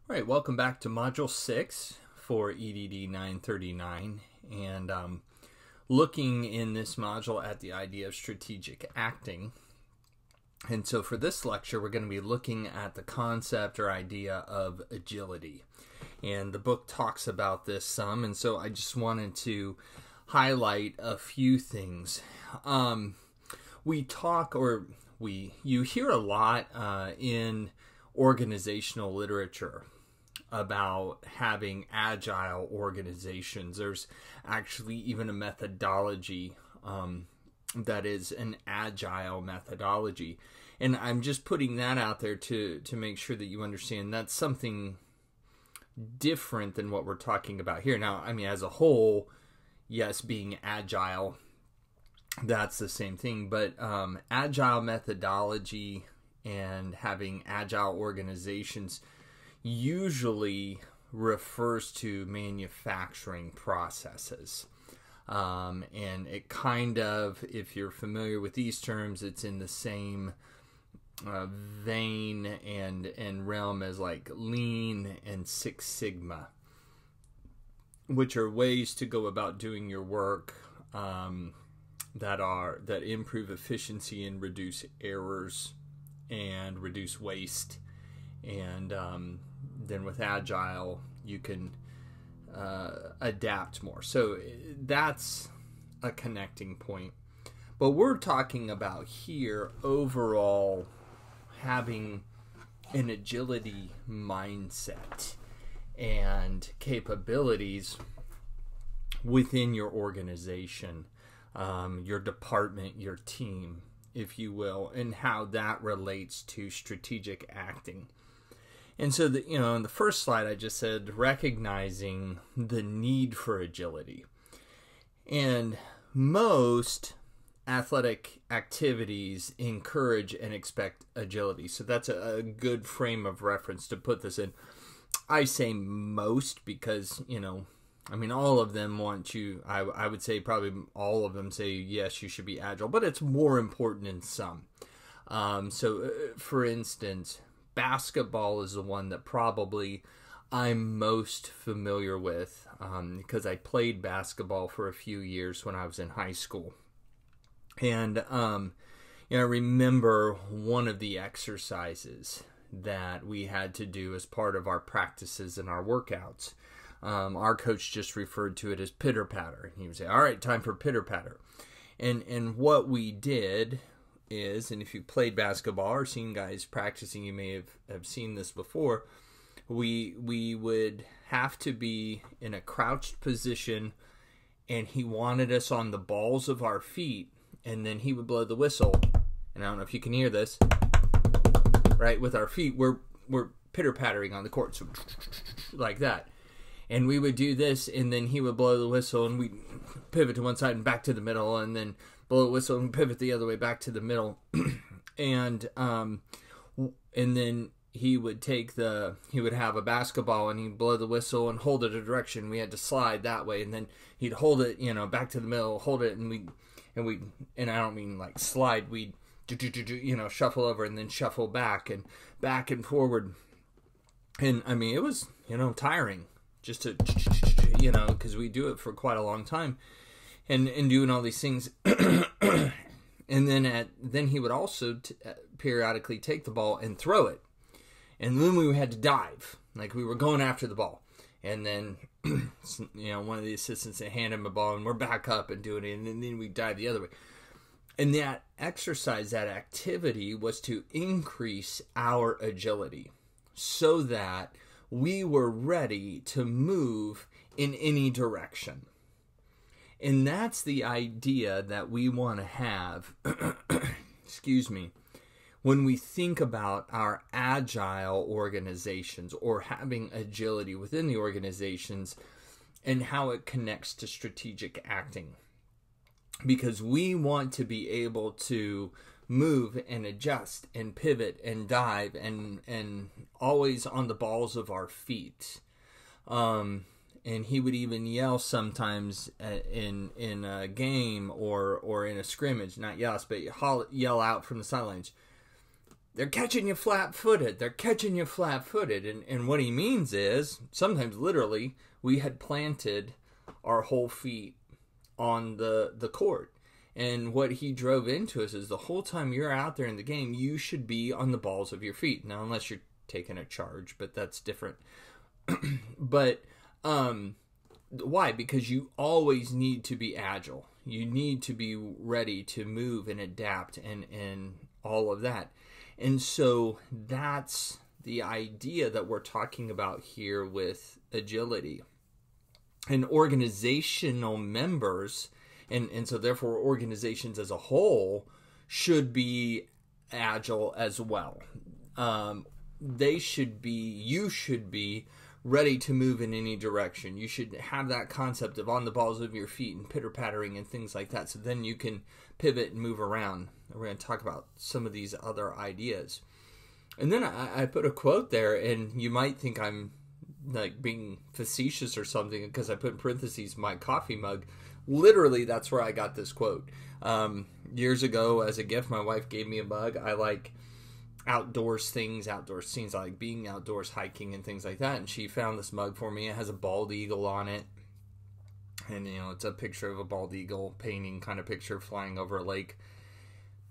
All right, welcome back to Module 6 for EDD 939, and looking in this module at the idea of strategic acting. And so for this lecture, we're going to be looking at the concept or idea of agility. And the book talks about this some, and so I just wanted to highlight a few things. You hear a lot in organizational literature about having agile organizations. There's actually even a methodology that is an agile methodology. And I'm just putting that out there to make sure that you understand that's something different than what we're talking about here. Now, I mean, as a whole, yes, being agile, that's the same thing. But agile methodology and having agile organizations usually refers to manufacturing processes. And it kind of, if you're familiar with these terms, it's in the same vein and realm as like Lean and Six Sigma, which are ways to go about doing your work that improve efficiency and reduce errors and reduce waste. And then with Agile, you can adapt more. So that's a connecting point. But we're talking about here overall having an agility mindset and capabilities within your organization, your department, your team, if you will, and how that relates to strategic acting. And so, in the first slide, I just said recognizing the need for agility. And most athletic activities encourage and expect agility. So that's a good frame of reference to put this in. I say most because, all of them want you, I would say probably all of them say, yes, you should be agile, but it's more important in some. For instance, basketball is the one that probably I'm most familiar with because I played basketball for a few years when I was in high school. And I remember one of the exercises that we had to do as part of our practices and our workouts. Our coach just referred to it as pitter patter. He would say, all right, time for pitter patter. And what we did is, and if you played basketball or seen guys practicing, you may have seen this before, we would have to be in a crouched position, and he wanted us on the balls of our feet, and then he would blow the whistle, and I don't know if you can hear this, right, with our feet, we're pitter-pattering on the court, so like that. And we would do this, and then he would blow the whistle, and we'd pivot to one side and back to the middle, and then blow the whistle and pivot the other way back to the middle. And then he would have a basketball, and he'd blow the whistle and hold it a direction. We had to slide that way, and then he'd hold it, back to the middle, hold it, and I don't mean like slide, we'd shuffle over and then shuffle back and forward. And I mean, it was, tiring just to, because we do it for quite a long time and doing all these things. And then he would also periodically take the ball and throw it. And then we had to dive, like we were going after the ball. And then, one of the assistants would hand him a ball, and we're back up and doing it, and then we dive the other way. And that exercise, that activity, was to increase our agility so that we were ready to move in any direction. And that's the idea that we want to have, when we think about our agile organizations or having agility within the organizations and how it connects to strategic acting. Because we want to be able to move and adjust and pivot and dive and always on the balls of our feet. And he would even yell sometimes in a game or in a scrimmage, not yell, but yell out from the sidelines, they're catching you flat-footed. They're catching you flat-footed. And what he means is, sometimes literally, we had planted our whole feet on the court. And what he drove into us is the whole time you're out there in the game, you should be on the balls of your feet. Now, unless you're taking a charge, but that's different. But why? Because you always need to be agile. You need to be ready to move and adapt and all of that. And so that's the idea that we're talking about here with agility. And organizational members, and so therefore organizations as a whole, should be agile as well. You should be ready to move in any direction. You should have that concept of on the balls of your feet and pitter-pattering and things like that, so then you can pivot and move around. We're going to talk about some of these other ideas. And then I put a quote there, and you might think I'm like being facetious or something because I put in parentheses my coffee mug. Literally, that's where I got this quote. Years ago, as a gift, my wife gave me a mug. I like outdoor scenes. I like being outdoors, hiking and things like that. And she found this mug for me. It has a bald eagle on it. And, it's a picture of a bald eagle painting kind of picture flying over a lake.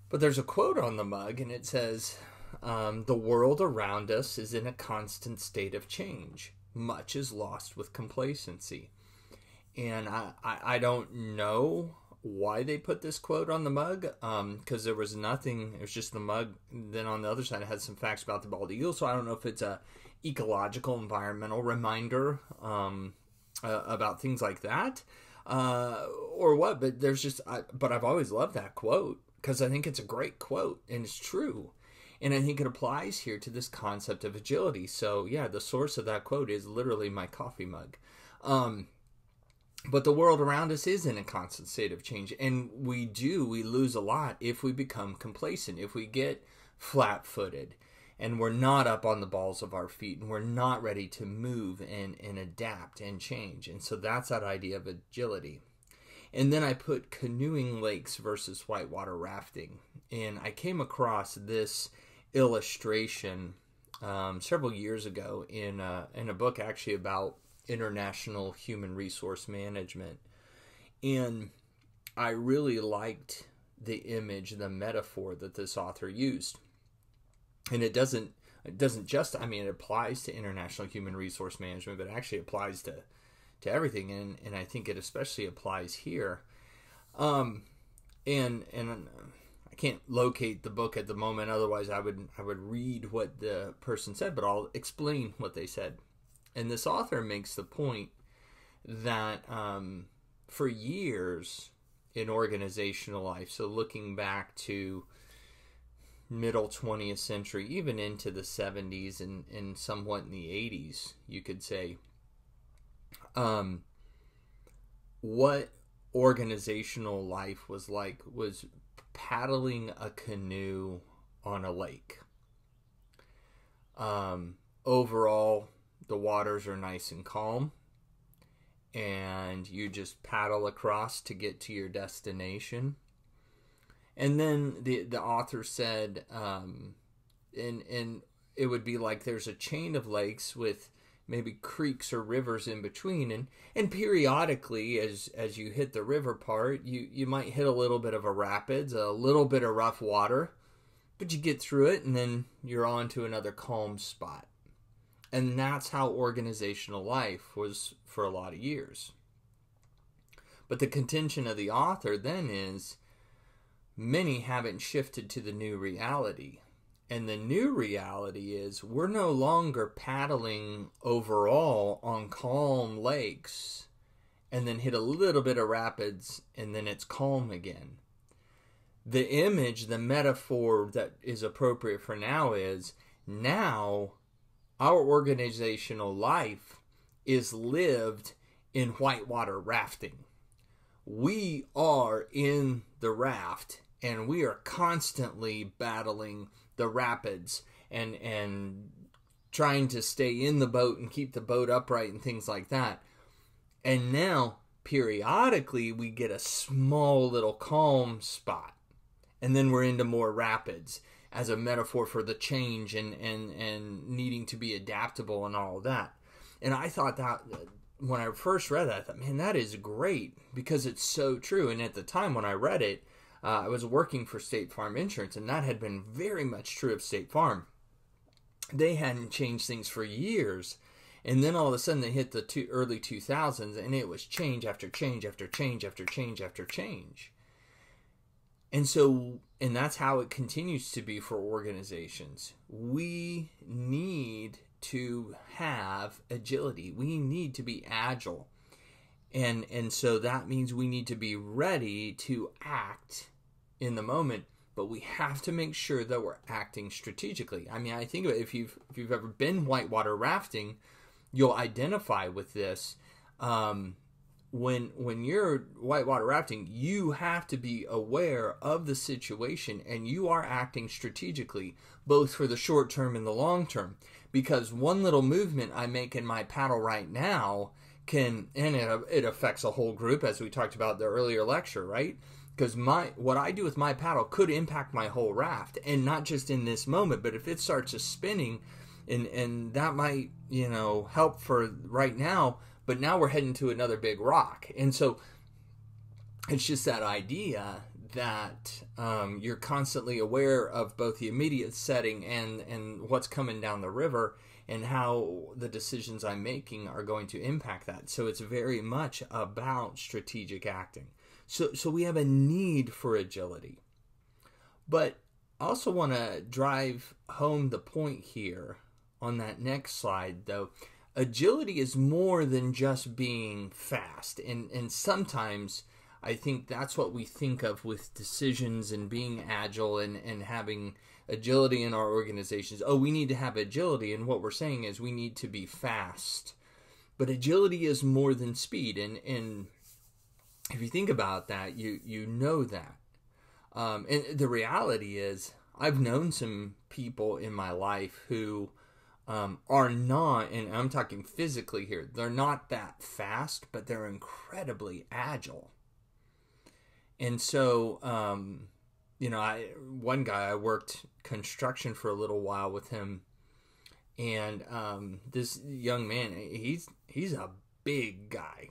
But there's a quote on the mug, and it says, the world around us is in a constant state of change. Much is lost with complacency. And I don't know why they put this quote on the mug, because there was nothing. It was just the mug. Then on the other side, it had some facts about the bald eagle. So I don't know if it's a ecological, environmental reminder about things like that, or what. But but I've always loved that quote because I think it's a great quote and it's true. And I think it applies here to this concept of agility. So yeah, the source of that quote is literally my coffee mug. But the world around us is in a constant state of change. And we lose a lot if we become complacent, if we get flat-footed and we're not up on the balls of our feet and we're not ready to move and adapt and change. And so that's that idea of agility. And then I put canoeing lakes versus whitewater rafting. And I came across this illustration several years ago in a book actually about international human resource management. And I really liked the image, the metaphor that this author used. And it doesn't just, it applies to international human resource management, but it actually applies to everything. And I think it especially applies here. And I can't locate the book at the moment. Otherwise I would read what the person said, but I'll explain what they said. And this author makes the point that for years in organizational life, so looking back to middle 20th century, even into the 70s and somewhat in the 80s, you could say, what organizational life was like was paddling a canoe on a lake. Overall, the waters are nice and calm, and you just paddle across to get to your destination. And then the author said, and it would be like there's a chain of lakes with maybe creeks or rivers in between, and periodically as you hit the river part, you might hit a little bit of a rapids, a little bit of rough water, but you get through it, and then you're on to another calm spot. And that's how organizational life was for a lot of years. But the contention of the author then is many haven't shifted to the new reality. And the new reality is we're no longer paddling overall on calm lakes and then hit a little bit of rapids and then it's calm again. The image, the metaphor that is appropriate for now is now our organizational life is lived in whitewater rafting. We are in the raft and we are constantly battling the rapids and trying to stay in the boat and keep the boat upright and things like that. And now, periodically, we get a small little calm spot. And then we're into more rapids. as a metaphor for the change and needing to be adaptable and all of that. And I thought that when I first read that, I thought, man, that is great, because it's so true. And at the time when I read it, I was working for State Farm Insurance, and that had been very much true of State Farm. They hadn't changed things for years. And then all of a sudden they hit the early 2000s, and it was change after change after change after change after change. And that's how it continues to be for organizations. We need to have agility. We need to be agile. And so that means we need to be ready to act in the moment, but we have to make sure that we're acting strategically. I mean, I think if you've ever been whitewater rafting, you'll identify with this. When you're whitewater rafting, you have to be aware of the situation, and you are acting strategically, both for the short term and the long term. Because one little movement I make in my paddle right now it affects a whole group, as we talked about in the earlier lecture, right? Because what I do with my paddle could impact my whole raft, and not just in this moment, but if it starts to spinning, and that might, help for right now, but now we're heading to another big rock. And so it's just that idea that you're constantly aware of both the immediate setting and what's coming down the river, and how the decisions I'm making are going to impact that. So it's very much about strategic acting. So we have a need for agility. But I also want to drive home the point here on that next slide, though. Agility is more than just being fast. And sometimes I think that's what we think of with decisions and being agile and having agility in our organizations. Oh, we need to have agility, and what we're saying is we need to be fast. But agility is more than speed, and if you think about that, you know that. And the reality is, I've known some people in my life who are not, and I'm talking physically here, they're not that fast, but they're incredibly agile. And so, one guy, I worked construction for a little while with him, and this young man, he's a big guy,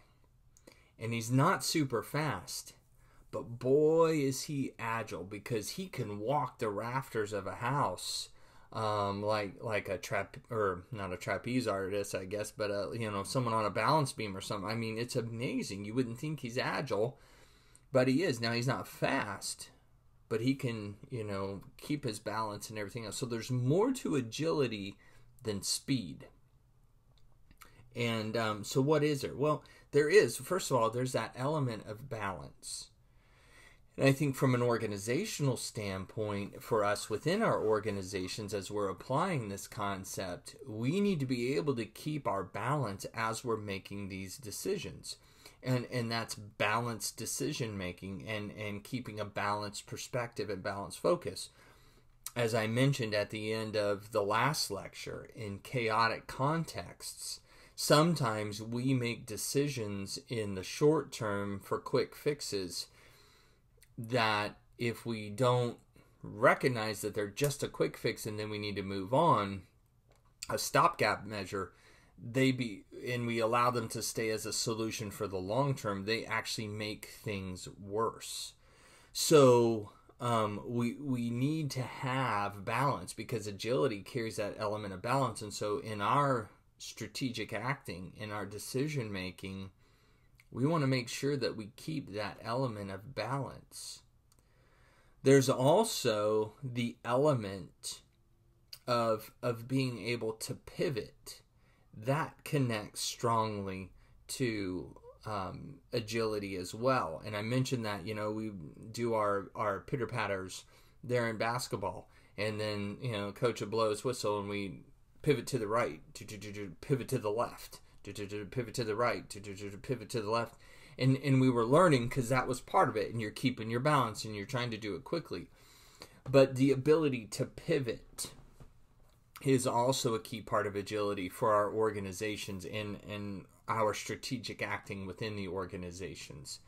and he's not super fast, but boy is he agile, because he can walk the rafters of a house like not a trapeze artist, I guess, but someone on a balance beam or something. I mean, it's amazing. You wouldn't think he's agile, but he is. Now, he's not fast, but he can, keep his balance and everything else. So there's more to agility than speed. And so what is there? Well, there is, first of all, there's that element of balance. And I think from an organizational standpoint, for us within our organizations, as we're applying this concept, we need to be able to keep our balance as we're making these decisions. And that's balanced decision making and keeping a balanced perspective and balanced focus. As I mentioned at the end of the last lecture, in chaotic contexts, sometimes we make decisions in the short term for quick fixes that, if we don't recognize that they're just a quick fix and then we need to move on, a stopgap measure, and we allow them to stay as a solution for the long term, they actually make things worse. So we need to have balance, because agility carries that element of balance. And so in our strategic acting, in our decision making, we want to make sure that we keep that element of balance. There's also the element of being able to pivot. That connects strongly to agility as well. And I mentioned that, we do our pitter-patters there in basketball. And then, coach will blow his whistle and we pivot to the right, pivot to the left, pivot to the right, pivot to the left. And we were learning, because that was part of it, and you're keeping your balance and you're trying to do it quickly. But the ability to pivot is also a key part of agility for our organizations and our strategic acting within the organizations.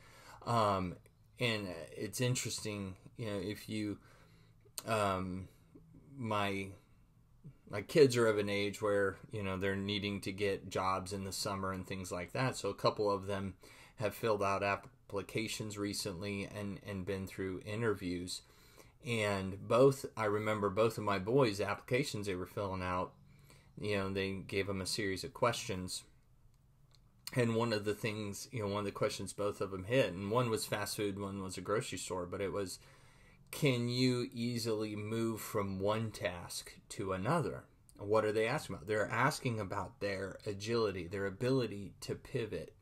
And it's interesting, if you my kids are of an age where, they're needing to get jobs in the summer and things like that. So a couple of them have filled out applications recently and been through interviews. And I remember both of my boys' applications they were filling out, they gave them a series of questions. And one of the things, one of the questions both of them hit, and one was fast food, one was a grocery store, but it was, can you easily move from one task to another? What are they asking about? They're asking about their agility, their ability to pivot.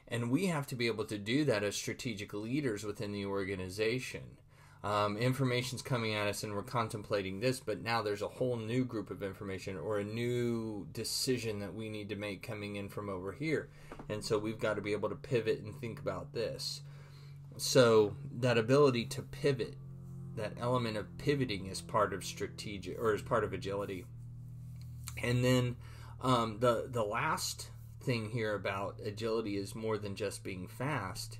And we have to be able to do that as strategic leaders within the organization. Information's coming at us and we're contemplating this, but now there's a whole new group of information or a new decision that we need to make coming in from over here. And so we've got to be able to pivot and think about this. So that ability to pivot, that element of pivoting is part of strategic, or is part of agility. And then the last thing here about agility is more than just being fast.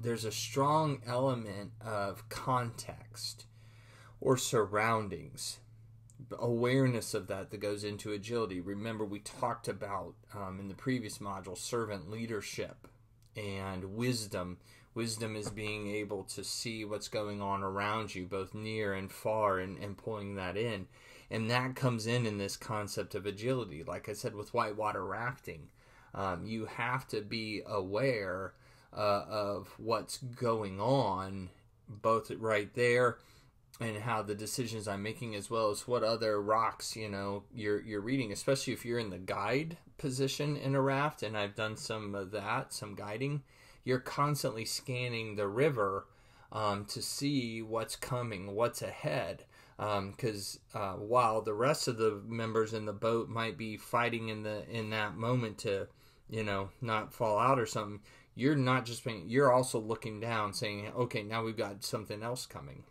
There's a strong element of context or surroundings, awareness of that goes into agility. Remember, we talked about in the previous module servant leadership and wisdom. Wisdom is being able to see what's going on around you, both near and far, and pulling that in. And that comes in this concept of agility. Like I said, with whitewater rafting, you have to be aware of what's going on, both right there and how the decisions I'm making, as well as what other rocks you're reading, especially if you're in the guide position in a raft. And I've done some of that, some guiding. You're constantly scanning the river to see what's coming, what's ahead. Because while the rest of the members in the boat might be fighting in that moment to not fall out or something, you're also looking down saying, okay, now we've got something else coming.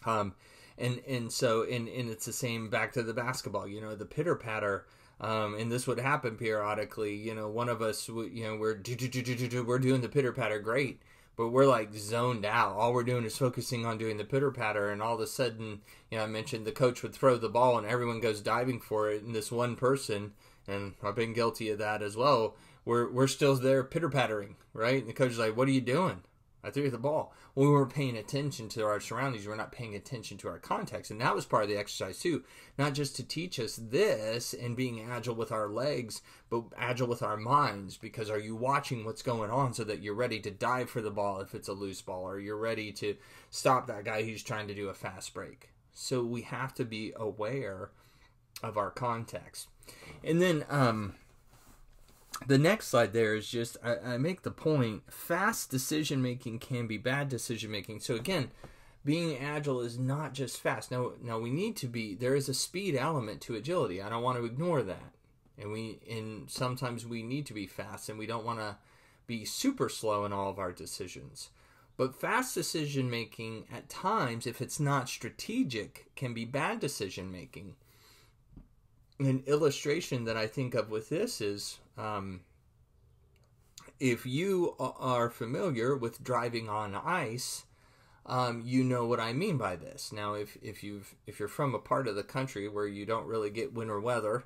And so it's the same back to the basketball, the pitter patter. And this would happen periodically. One of us, we're doing the pitter patter great, but we're like zoned out. All we're doing is focusing on doing the pitter patter, and all of a sudden, I mentioned the coach would throw the ball and everyone goes diving for it, and this one person, and I've been guilty of that as well, we're still there pitter pattering, right? And the coach is like, "What are you doing?" I threw the ball. Well, we weren't paying attention to our surroundings. We're not paying attention to our context. And that was part of the exercise too. Not just to teach us this and being agile with our legs, but agile with our minds. Because are you watching what's going on so that you're ready to dive for the ball if it's a loose ball, or you're ready to stop that guy who's trying to do a fast break? So we have to be aware of our context. And then the next slide there is just, I make the point, fast decision-making can be bad decision-making. So again, being agile is not just fast. Now we need to be, there is a speed element to agility. I don't want to ignore that. And sometimes we need to be fast, and we don't want to be super slow in all of our decisions. But fast decision-making at times, if it's not strategic, can be bad decision-making. An illustration that I think of with this is, if you are familiar with driving on ice, you know what I mean by this. Now, if you're from a part of the country where you don't really get winter weather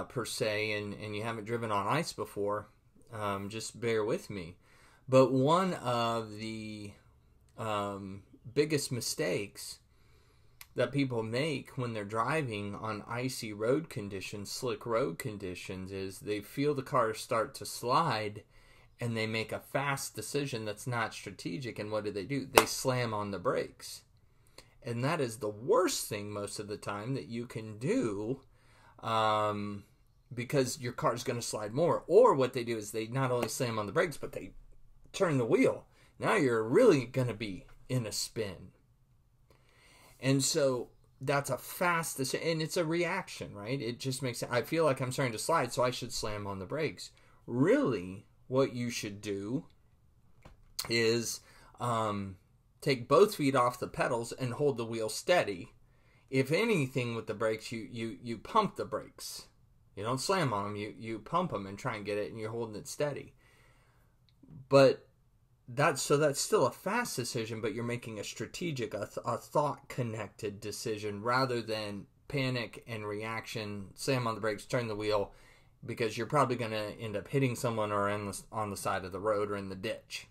per se, and you haven't driven on ice before, just bear with me. But one of the biggest mistakes that people make when they're driving on icy road conditions, slick road conditions, is they feel the car start to slide and they make a fast decision that's not strategic. And what do? They slam on the brakes. And that is the worst thing most of the time that you can do, because your car's going to slide more. Or what they do is they not only slam on the brakes, but they turn the wheel. Now you're really going to be in a spin. And so that's a fast decision, and it's a reaction, right? It just makes it, I feel like I'm starting to slide, so I should slam on the brakes. Really, what you should do is take both feet off the pedals and hold the wheel steady. If anything, with the brakes, you pump the brakes. You don't slam on them, you pump them and try and get it, and you're holding it steady. But that's still a fast decision, but you're making a strategic, a thought-connected decision rather than panic and reaction, slam on the brakes, turn the wheel, because you're probably going to end up hitting someone or on the side of the road or in the ditch.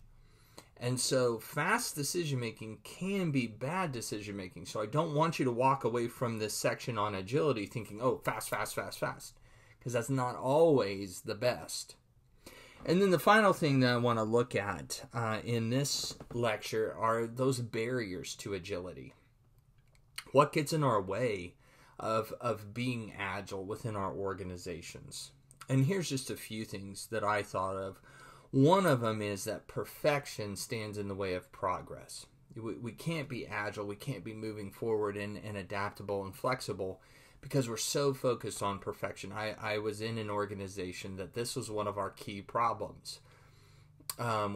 And so fast decision-making can be bad decision-making. So I don't want you to walk away from this section on agility thinking, oh, fast, fast, fast, fast, because that's not always the best. And then the final thing that I want to look at in this lecture are those barriers to agility. What gets in our way of being agile within our organizations? And here's just a few things that I thought of. One of them is that perfection stands in the way of progress. We can't be agile, we can't be moving forward and adaptable and flexible because we're so focused on perfection. I was in an organization that this was one of our key problems.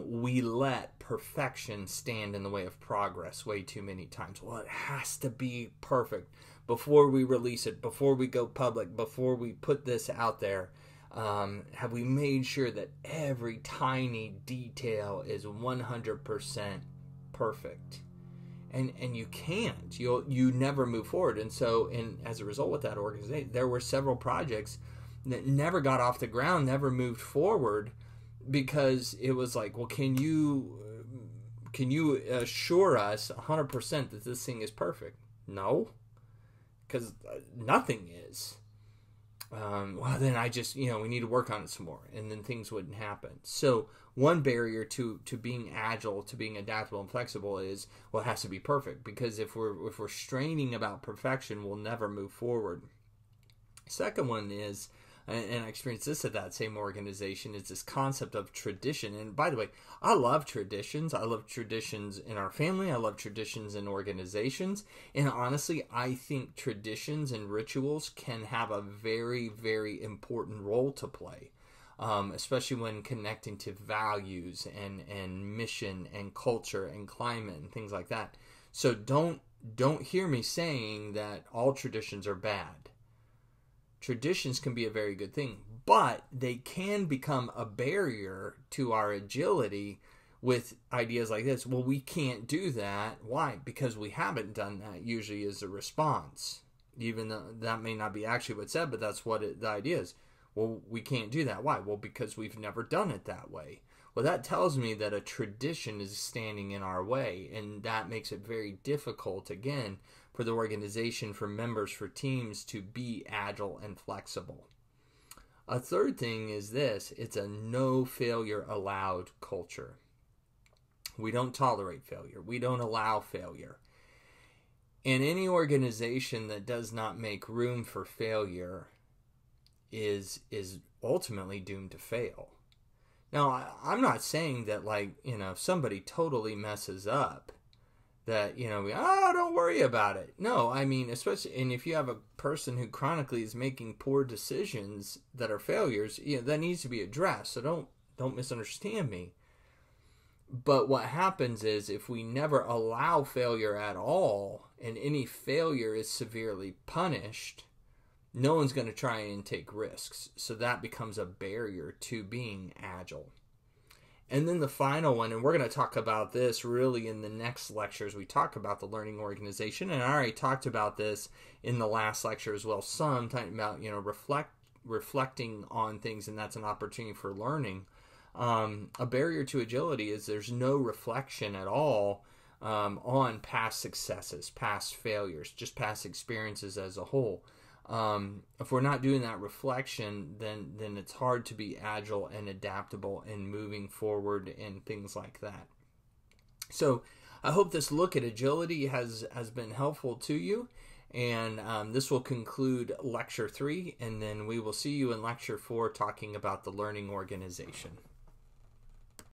We let perfection stand in the way of progress way too many times. Well, it has to be perfect before we release it, before we go public, before we put this out there. Have we made sure that every tiny detail is 100% perfect? And you can't. You never move forward. And so, as a result with that organization, there were several projects that never got off the ground, never moved forward, because it was like, well, can you assure us 100% that this thing is perfect? No, because nothing is. Well, then I just, we need to work on it some more, and then things wouldn't happen. So one barrier to being agile, to being adaptable and flexible is, well, it has to be perfect, because if we're straining about perfection, we'll never move forward. Second one is, and I experienced this at that same organization, is this concept of tradition. And by the way, I love traditions. I love traditions in our family. I love traditions in organizations. And honestly, I think traditions and rituals can have a very, very important role to play, especially when connecting to values and mission and culture and climate and things like that. So don't hear me saying that all traditions are bad. Traditions can be a very good thing, but they can become a barrier to our agility with ideas like this. Well, we can't do that. Why? Because we haven't done that, usually is a response. Even though that may not be actually what's said, but that's what the idea is. Well, we can't do that. Why? Well, because we've never done it that way. Well, that tells me that a tradition is standing in our way, and that makes it very difficult, again, for the organization, for members, for teams to be agile and flexible. A third thing is this: it's a no failure allowed culture. We don't tolerate failure. We don't allow failure. And any organization that does not make room for failure is ultimately doomed to fail. Now, I'm not saying that, if somebody totally messes up, that, don't worry about it. No, I mean, especially, and if you have a person who chronically is making poor decisions that are failures, that needs to be addressed. So don't misunderstand me. But what happens is, if we never allow failure at all, and any failure is severely punished, no one's going to try and take risks. So that becomes a barrier to being agile. And then the final one, and we're going to talk about this really in the next lectures. We talk about the learning organization, and I already talked about this in the last lecture as well. Some talking about, reflecting on things, and that's an opportunity for learning. A barrier to agility is there's no reflection at all on past successes, past failures, just past experiences as a whole. If we're not doing that reflection, then it's hard to be agile and adaptable and moving forward and things like that. So I hope this look at agility has been helpful to you. And this will conclude Lecture 3, and then we will see you in Lecture 4 talking about the learning organization.